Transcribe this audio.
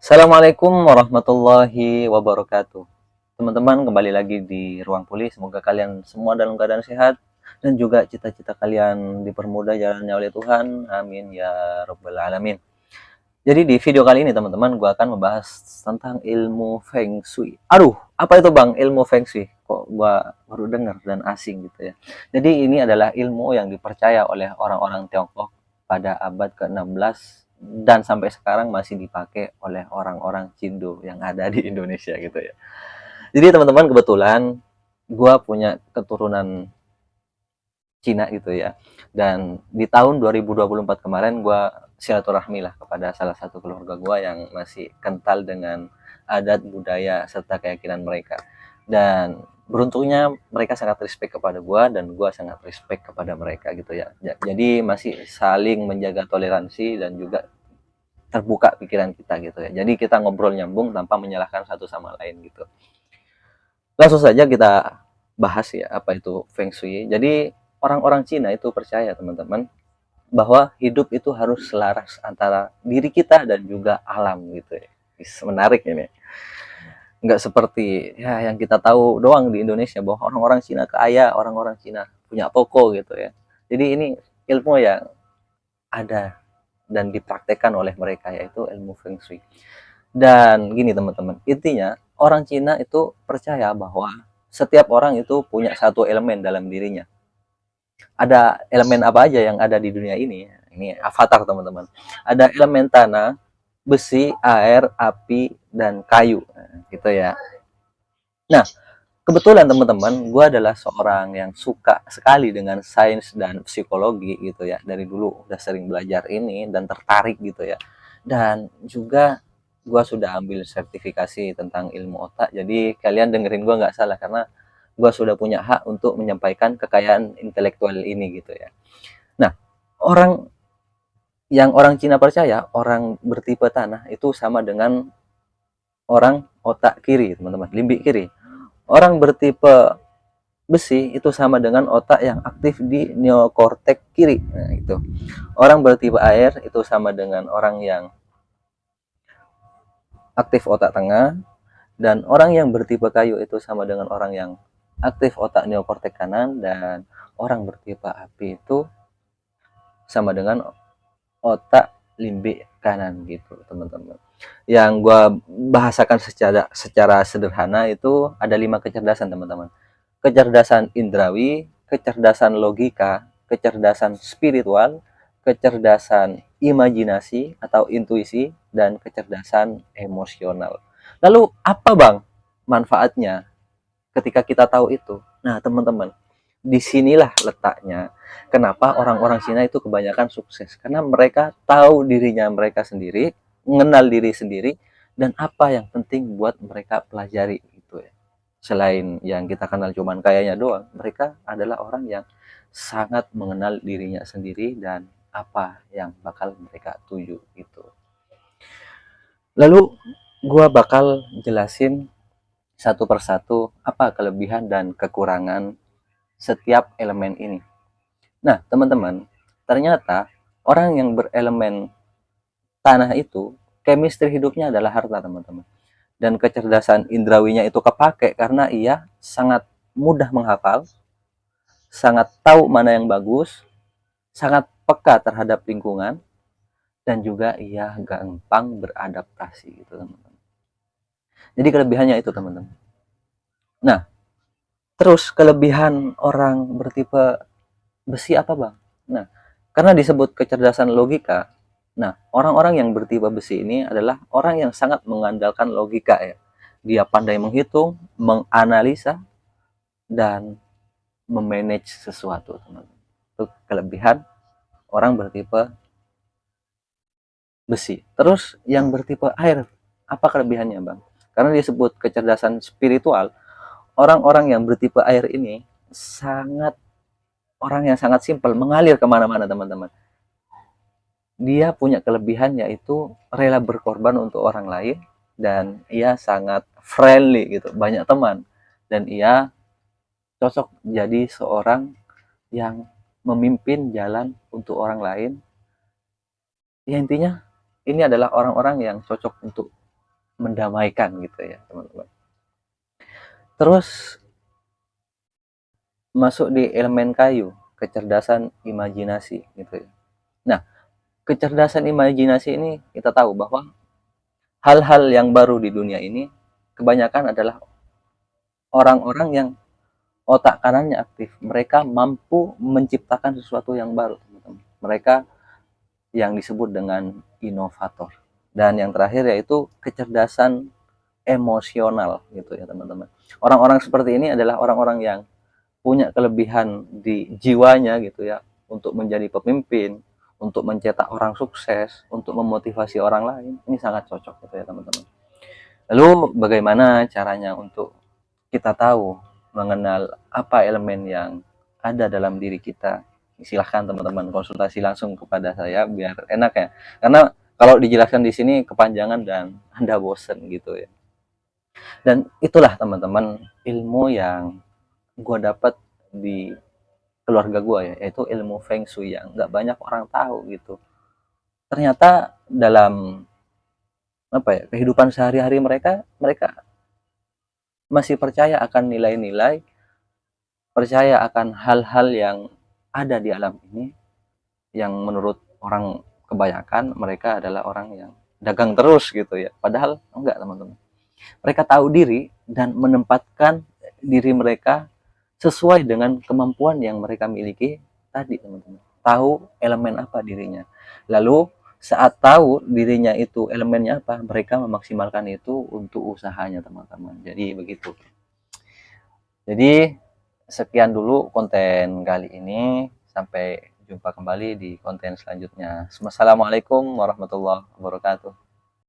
Assalamualaikum warahmatullahi wabarakatuh. Teman-teman, kembali lagi di Ruang Pulih. Semoga kalian semua dalam keadaan sehat dan juga cita-cita kalian dipermudah jalannya oleh Tuhan. Amin ya rabbal alamin. Jadi di video kali ini teman-teman, gua akan membahas tentang ilmu Feng Shui. Aduh, apa itu Bang ilmu Feng Shui? Kok gua baru dengar dan asing gitu ya. Jadi ini adalah ilmu yang dipercaya oleh orang-orang Tiongkok pada abad ke-16 dan sampai sekarang masih dipakai oleh orang-orang Cindo yang ada di Indonesia gitu ya. Jadi teman-teman, kebetulan gua punya keturunan Cina gitu ya. Dan di tahun 2024 kemarin gue silaturahmi lah kepada salah satu keluarga gue yang masih kental dengan adat budaya serta keyakinan mereka. Dan beruntungnya mereka sangat respect kepada gue dan gue sangat respect kepada mereka gitu ya. Jadi masih saling menjaga toleransi dan juga terbuka pikiran kita gitu ya. Jadi kita ngobrol nyambung tanpa menyalahkan satu sama lain gitu. Langsung saja kita bahas ya apa itu Feng Shui. Jadi orang-orang Cina itu percaya teman-teman bahwa hidup itu harus selaras antara diri kita dan juga alam gitu ya. Menarik ini. Nggak seperti ya yang kita tahu doang di Indonesia bahwa orang-orang Cina kaya, orang-orang Cina punya toko gitu ya. Jadi ini ilmu yang ada dan dipraktekkan oleh mereka yaitu ilmu Feng Shui. Dan gini teman-teman, intinya orang Cina itu percaya bahwa setiap orang itu punya satu elemen dalam dirinya. Ada elemen apa aja yang ada di dunia ini? Ini avatar teman-teman. Ada elemen tanah, besi, air, api, dan kayu. Nah, gitu ya. Nah, kebetulan teman-teman, gue adalah seorang yang suka sekali dengan sains dan psikologi gitu ya. Dari dulu udah sering belajar ini dan tertarik gitu ya. Dan juga gue sudah ambil sertifikasi tentang ilmu otak. Jadi kalian dengerin gue nggak salah karena gue sudah punya hak untuk menyampaikan kekayaan intelektual ini gitu ya. Nah, orang Cina percaya orang bertipe tanah itu sama dengan orang otak kiri, teman-teman, limbik kiri. Orang bertipe besi itu sama dengan otak yang aktif di neokortek kiri. Nah, itu. Orang bertipe air itu sama dengan orang yang aktif otak tengah, dan orang yang bertipe kayu itu sama dengan orang yang aktif otak neokortek kanan, dan orang bertipe api itu sama dengan otak limbik kanan gitu teman-teman. Yang gue bahasakan secara sederhana itu ada 5 kecerdasan teman-teman. Kecerdasan indrawi, kecerdasan logika, kecerdasan spiritual, kecerdasan imajinasi atau intuisi, dan kecerdasan emosional. Lalu apa bang manfaatnya ketika kita tahu itu? Nah teman-teman, disinilah letaknya kenapa orang-orang Cina itu kebanyakan sukses, karena mereka tahu dirinya mereka sendiri, mengenal diri sendiri, dan apa yang penting buat mereka pelajari gitu ya. Selain yang kita kenal cuman kayaknya doang, mereka adalah orang yang sangat mengenal dirinya sendiri dan apa yang bakal mereka tuju gitu. Lalu gua bakal jelasin satu persatu apa kelebihan dan kekurangan setiap elemen ini. Nah, teman-teman, ternyata orang yang berelemen tanah itu chemistry hidupnya adalah harta, teman-teman. Dan kecerdasan indrawinya itu kepake karena ia sangat mudah menghafal, sangat tahu mana yang bagus, sangat peka terhadap lingkungan, dan juga ia gampang beradaptasi gitu, teman-teman. Jadi kelebihannya itu, teman-teman. Nah, terus kelebihan orang bertipe besi apa, Bang? Nah, karena disebut kecerdasan logika. Nah, orang-orang yang bertipe besi ini adalah orang yang sangat mengandalkan logika ya. Dia pandai menghitung, menganalisa, dan memanage sesuatu, teman-teman. Itu kelebihan orang bertipe besi. Terus yang bertipe air, apa kelebihannya, Bang? Karena disebut kecerdasan spiritual, orang-orang yang bertipe air ini sangat orang yang sangat simpel, mengalir kemana-mana, teman-teman. Dia punya kelebihan yaitu rela berkorban untuk orang lain, dan ia sangat friendly gitu, banyak teman, dan ia cocok jadi seorang yang memimpin jalan untuk orang lain. Ya intinya ini adalah orang-orang yang cocok untuk mendamaikan gitu ya teman-teman. Terus masuk di elemen kayu, kecerdasan imajinasi gitu ya. Nah, kecerdasan imajinasi ini kita tahu bahwa hal-hal yang baru di dunia ini kebanyakan adalah orang-orang yang otak kanannya aktif. Mereka mampu menciptakan sesuatu yang baru, teman-teman. Mereka yang disebut dengan inovator. Dan yang terakhir yaitu kecerdasan emosional gitu ya, teman-teman. Orang-orang seperti ini adalah orang-orang yang punya kelebihan di jiwanya gitu ya, untuk menjadi pemimpin, untuk mencetak orang sukses, untuk memotivasi orang lain. Ini sangat cocok gitu ya, teman-teman. Lalu bagaimana caranya untuk kita tahu mengenal apa elemen yang ada dalam diri kita? Silahkan teman-teman konsultasi langsung kepada saya biar enak ya. Karena kalau dijelaskan di sini kepanjangan dan Anda bosen gitu ya. Dan itulah teman-teman ilmu yang gue dapat di keluarga gue ya, yaitu ilmu Feng Shui yang nggak banyak orang tahu gitu. Ternyata dalam apa ya kehidupan sehari-hari mereka, mereka masih percaya akan nilai-nilai, percaya akan hal-hal yang ada di alam ini, yang menurut orang kebanyakan mereka adalah orang yang dagang terus gitu ya. Padahal enggak teman-teman. Mereka tahu diri dan menempatkan diri mereka sesuai dengan kemampuan yang mereka miliki tadi teman-teman. Tahu elemen apa dirinya. Lalu saat tahu dirinya itu elemennya apa, mereka memaksimalkan itu untuk usahanya teman-teman. Jadi begitu. Jadi sekian dulu konten kali ini. Sampai jumpa kembali di konten selanjutnya. Wassalamualaikum warahmatullahi wabarakatuh.